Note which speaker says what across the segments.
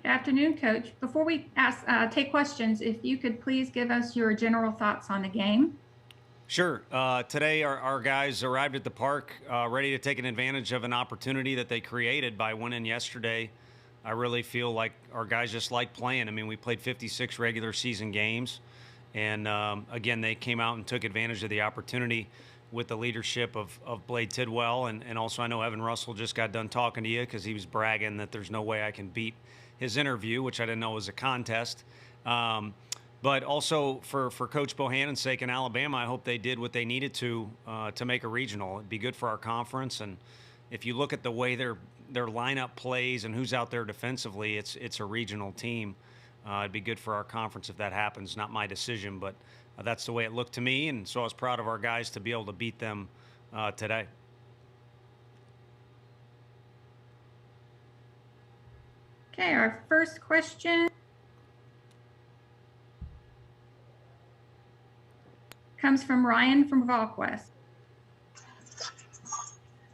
Speaker 1: afternoon, Coach. Before we take questions, if you could please give us your general thoughts on the game.
Speaker 2: Sure. Today, our guys arrived at the park ready to take an advantage of an opportunity that they created by winning yesterday. I really feel like our guys just like playing. I mean, we played 56 regular season games. And again, they came out and took advantage of the opportunity with the leadership of Blade Tidwell. And also, I know Evan Russell just got done talking to you because he was bragging that there's no way I can beat his interview, which I didn't know was a contest. But also for Coach Bohannon's sake in Alabama, I hope they did what they needed to make a regional. It'd be good for our conference. And if you look at the way their lineup plays and who's out there defensively, it's a regional team. It'd be good for our conference if that happens. Not my decision, but that's the way it looked to me. And so I was proud of our guys to be able to beat them today.
Speaker 1: Okay, our first question comes from Ryan from VolQuest.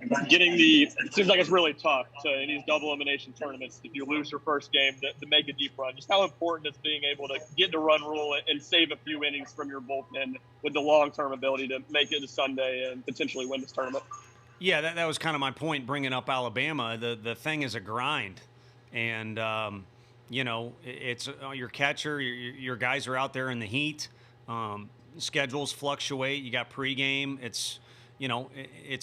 Speaker 3: It seems like it's really tough in these double elimination tournaments if you lose your first game to make a deep run. Just how important is being able to get the run rule and save a few innings from your bullpen with the long-term ability to make it to Sunday and potentially win this tournament?
Speaker 2: Yeah, that was kind of my point bringing up Alabama. The thing is a grind. And, it's your catcher, your guys are out there in the heat. Schedules fluctuate. You got pregame. It's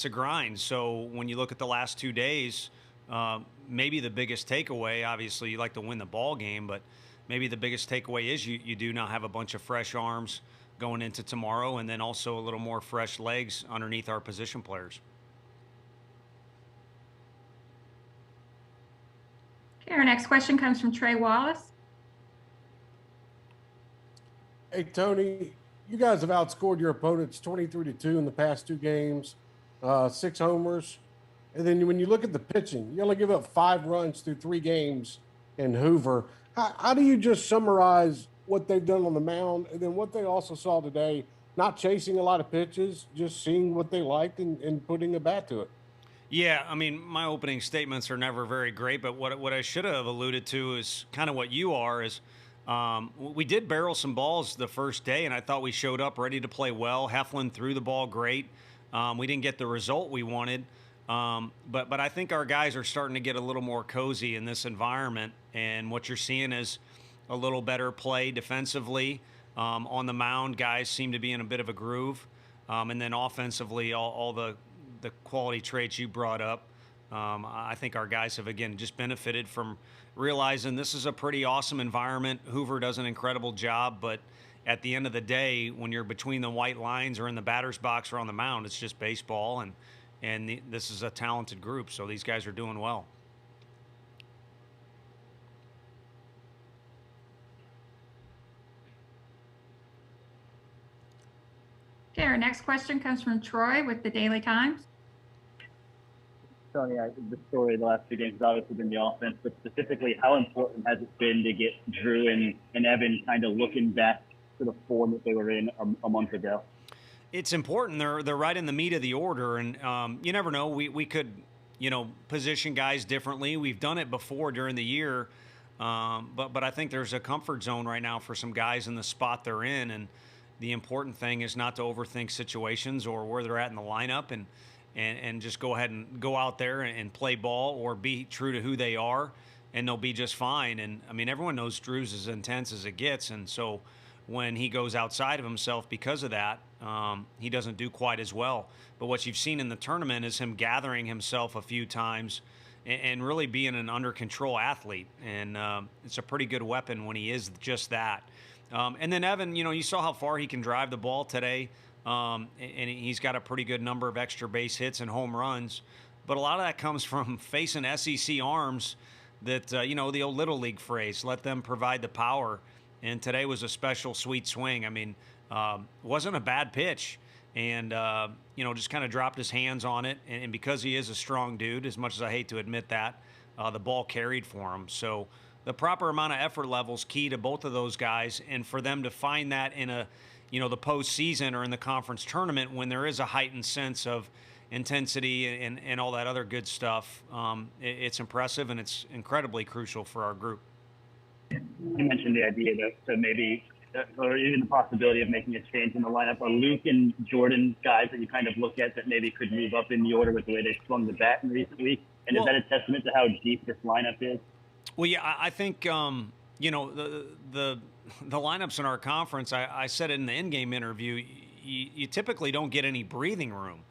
Speaker 2: a grind. So when you look at the last 2 days, maybe the biggest takeaway, obviously you like to win the ball game, but maybe the biggest takeaway is you do now have a bunch of fresh arms going into tomorrow, and then also a little more fresh legs underneath our position players.
Speaker 1: Okay, our next question comes from Trey Wallace.
Speaker 4: Hey, Tony, you guys have outscored your opponents 23-2 in the past 2 games, 6 homers. And then when you look at the pitching, you only give up 5 runs through 3 games in Hoover. How do you just summarize what they've done on the mound and then what they also saw today, not chasing a lot of pitches, just seeing what they liked and putting a bat to it?
Speaker 2: Yeah, I mean, my opening statements are never very great, but what I should have alluded to is kind of what you are is we did barrel some balls the first day, and I thought we showed up ready to play well. Heflin threw the ball great. We didn't get the result we wanted, but I think our guys are starting to get a little more cozy in this environment, and what you're seeing is a little better play defensively. On the mound, guys seem to be in a bit of a groove, and then offensively, all the quality traits you brought up. I think our guys have, again, just benefited from realizing this is a pretty awesome environment. Hoover does an incredible job, but at the end of the day, when you're between the white lines or in the batter's box or on the mound, it's just baseball, and this is a talented group, so these guys are doing well.
Speaker 1: Okay, our next question comes from Troy with the Daily Times.
Speaker 5: Tony, the story of the last 2 games has obviously been the offense, but specifically, how important has it been to get Drew and Evan kind of looking back to the form that they were in a month ago?
Speaker 2: It's important. They're right in the meat of the order, and you never know. We could, position guys differently. We've done it before during the year, but I think there's a comfort zone right now for some guys in the spot they're in, and the important thing is not to overthink situations or where they're at in the lineup, and just go ahead and go out there and play ball or be true to who they are, and they'll be just fine. And, I mean, everyone knows Drew's as intense as it gets, and so when he goes outside of himself because of that, he doesn't do quite as well. But what you've seen in the tournament is him gathering himself a few times and really being an under-control athlete. And it's a pretty good weapon when he is just that. And then Evan, you saw how far he can drive the ball today. And he's got a pretty good number of extra base hits and home runs. But a lot of that comes from facing SEC arms that, the old Little League phrase, let them provide the power. And today was a special sweet swing. I mean, wasn't a bad pitch. And, just kind of dropped his hands on it. And because he is a strong dude, as much as I hate to admit that, the ball carried for him. So the proper amount of effort level is key to both of those guys. And for them to find that in the postseason or in the conference tournament when there is a heightened sense of intensity and all that other good stuff, it's impressive and it's incredibly crucial for our group.
Speaker 5: You mentioned the idea to maybe, or even the possibility of making a change in the lineup. Are Luke and Jordan guys that you kind of look at that maybe could move up in the order with the way they swung the bat in recent weeks? And is that a testament to how deep this lineup is?
Speaker 2: Well, yeah, I think you know the lineups in our conference. I said it in the in-game interview. You typically don't get any breathing room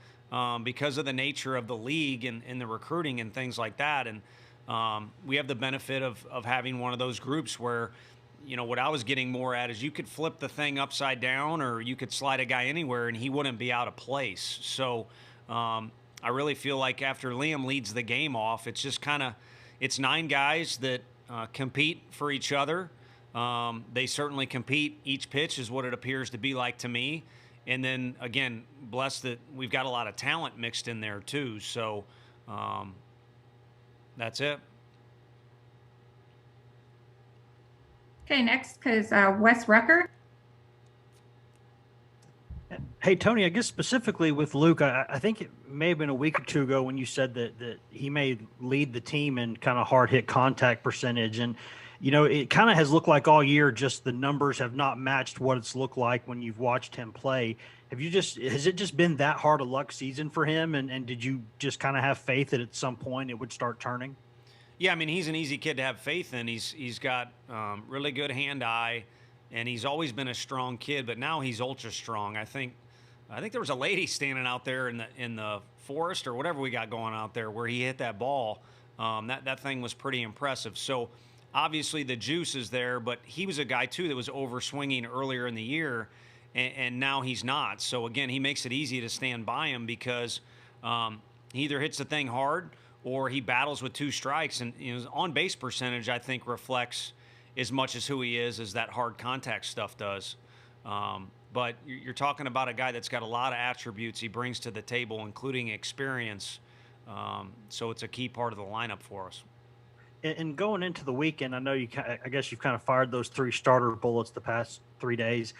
Speaker 2: because of the nature of the league and the recruiting and things like that. And we have the benefit of having one of those groups where, you know, what I was getting more at is you could flip the thing upside down or you could slide a guy anywhere and he wouldn't be out of place. So I really feel like after Liam leads the game off, it's just kind of, it's 9 guys that compete for each other. They certainly compete. Each pitch is what it appears to be like to me. And then, again, blessed that we've got a lot of talent mixed in there, too. So that's it.
Speaker 1: Okay, next is Wes Rucker.
Speaker 6: Hey, Tony, I guess specifically with Luke, I think it may have been a week or two ago when you said that he may lead the team in kind of hard hit contact percentage. And, you know, it kind of has looked like all year, just the numbers have not matched what it's looked like when you've watched him play. Has it just been that hard a luck season for him? And did you just kind of have faith that at some point it would start turning?
Speaker 2: Yeah, I mean, he's an easy kid to have faith in. He's got really good hand-eye, and he's always been a strong kid, but now he's ultra strong. I think there was a lady standing out there in the forest or whatever we got going out there where he hit that ball. That thing was pretty impressive. So obviously the juice is there, but he was a guy too that was over swinging earlier in the year, and now he's not. So again, he makes it easy to stand by him because he either hits the thing hard or he battles with 2 strikes. And you know, his on base percentage, I think, reflects as much as who he is as that hard contact stuff does. But you're talking about a guy that's got a lot of attributes he brings to the table, including experience. So it's a key part of the lineup for us.
Speaker 6: And going into the weekend, I guess you've kind of fired those 3 starter bullets the past 3 days.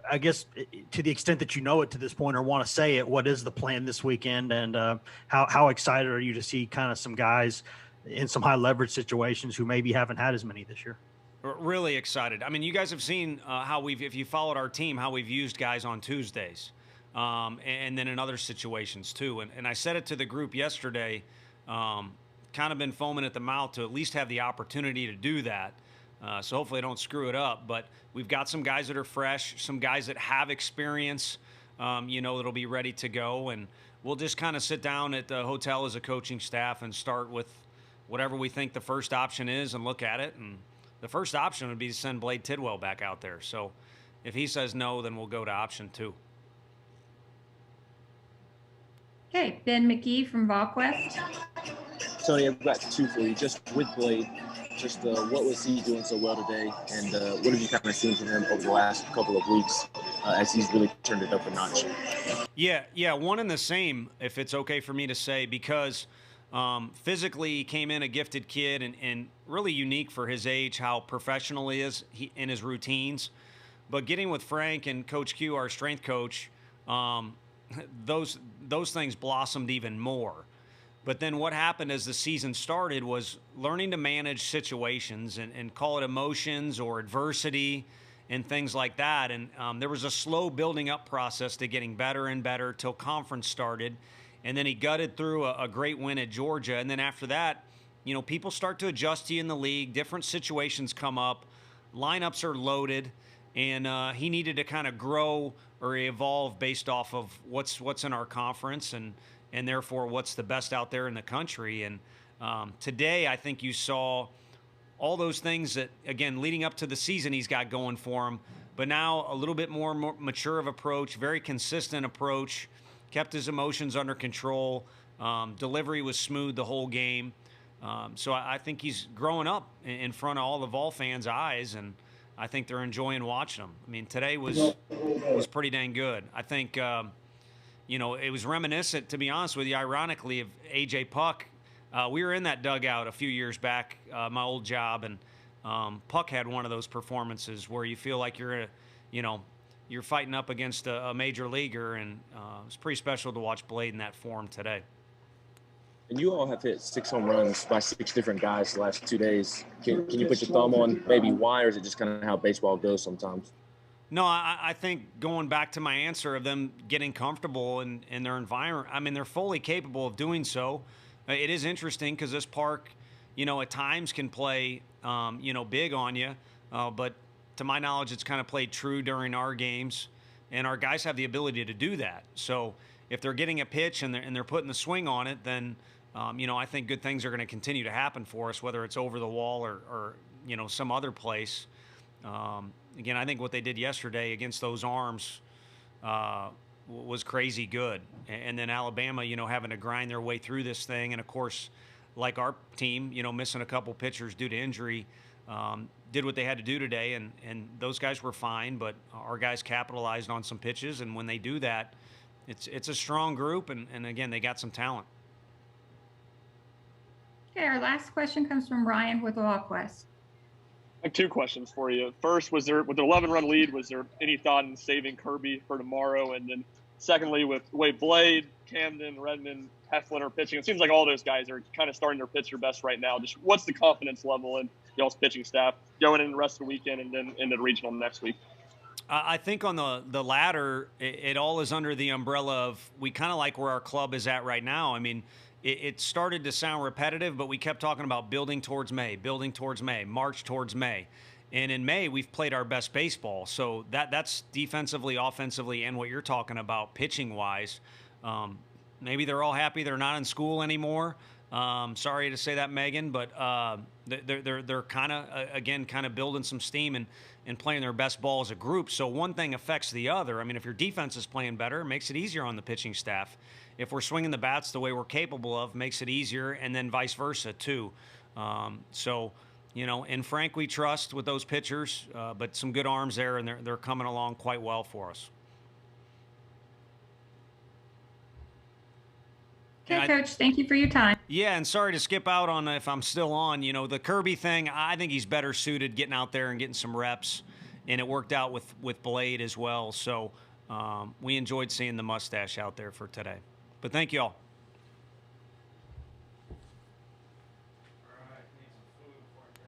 Speaker 6: I guess to the extent that you know it to this point or want to say it, what is the plan this weekend, and how excited are you to see kind of some guys in some high leverage situations who maybe haven't had as many this year?
Speaker 2: Really excited. I mean, you guys have seen how if you followed our team, how we've used guys on Tuesdays, and then in other situations too. And I said it to the group yesterday. Kind of been foaming at the mouth to at least have the opportunity to do that. So hopefully I don't screw it up. But we've got some guys that are fresh, some guys that have experience, you know, that'll be ready to go. And we'll just kind of sit down at the hotel as a coaching staff and start with whatever we think the first option is and look at it. And the first option would be to send Blade Tidwell back out there. So if he says no, then we'll go to option 2.
Speaker 1: Okay, Ben McGee from VolQuest.
Speaker 7: Tony, I've got 2 for you. Just with Blade, just what was he doing so well today, and what have you kind of seen from him over the last couple of weeks as he's really turned it up a notch?
Speaker 2: Yeah, one and the same, if it's okay for me to say, because physically he came in a gifted kid and really unique for his age, how professional he is in his routines. But getting with Frank and Coach Q, our strength coach, those things blossomed even more. But then what happened as the season started was learning to manage situations and call it emotions or adversity and things like that. And there was a slow building up process to getting better and better till conference started. And then he gutted through a great win at Georgia. And then after that, you know, people start to adjust to you in the league. Different situations come up. Lineups are loaded. And he needed to kind of grow or evolve based off of what's in our conference and therefore what's the best out there in the country. And today I think you saw all those things that, again, leading up to the season he's got going for him, but now a little bit more mature of approach, very consistent approach, kept his emotions under control. Delivery was smooth the whole game. So I think he's growing up in front of all the Vol fans' eyes, and I think they're enjoying watching him. I mean, today was pretty dang good. I think, you know, it was reminiscent, to be honest with you, ironically, of A.J. Puck. We were in that dugout a few years back, my old job, and Puck had one of those performances where you feel like you're fighting up against a major leaguer, and it was pretty special to watch Blade in that form today.
Speaker 7: And you all have hit 6 home runs by 6 different guys the last 2 days. Can you put your thumb on maybe why, or is it just kind of how baseball goes sometimes?
Speaker 2: No, I think going back to my answer of them getting comfortable in their environment, I mean, they're fully capable of doing so. It is interesting because this park, at times can play, big on you. But to my knowledge, it's kind of played true during our games. And our guys have the ability to do that. So if they're getting a pitch and they're putting the swing on it, then, I think good things are going to continue to happen for us, whether it's over the wall or some other place. Again, I think what they did yesterday against those arms was crazy good. And then Alabama, having to grind their way through this thing. And, of course, like our team, missing a couple pitchers due to injury, did what they had to do today. And those guys were fine, but our guys capitalized on some pitches. And when they do that, it's a strong group. And again, they got some talent.
Speaker 1: Okay, our last question comes from Ryan with WalkWest.
Speaker 3: I have 2 questions for you. First, with the 11-run lead, was there any thought in saving Kirby for tomorrow? And then secondly, with the way Blade, Camden, Redmond, Heflin are pitching, it seems like all those guys are kind of starting to pitch their best right now. Just what's the confidence level in y'all's pitching staff going in the rest of the weekend and then into the regional next week?
Speaker 2: I think on the latter, it all is under the umbrella of we kind of like where our club is at right now. I mean, it started to sound repetitive, but we kept talking about building towards May, March towards May. And in May, we've played our best baseball. So that's defensively, offensively, and what you're talking about pitching-wise. Maybe they're all happy they're not in school anymore. Sorry to say that, Megan, but they're kind of building some steam and playing their best ball as a group. So one thing affects the other. I mean, if your defense is playing better, it makes it easier on the pitching staff. If we're swinging the bats the way we're capable of, makes it easier, and then vice versa too. In Frank we trust with those pitchers, but some good arms there, and they're coming along quite well for us.
Speaker 1: Okay, Coach, thank you for your time.
Speaker 2: Yeah, and sorry to skip out on if I'm still on. The Kirby thing, I think he's better suited getting out there and getting some reps, and it worked out with Blade as well. So we enjoyed seeing the mustache out there for today. But thank you all.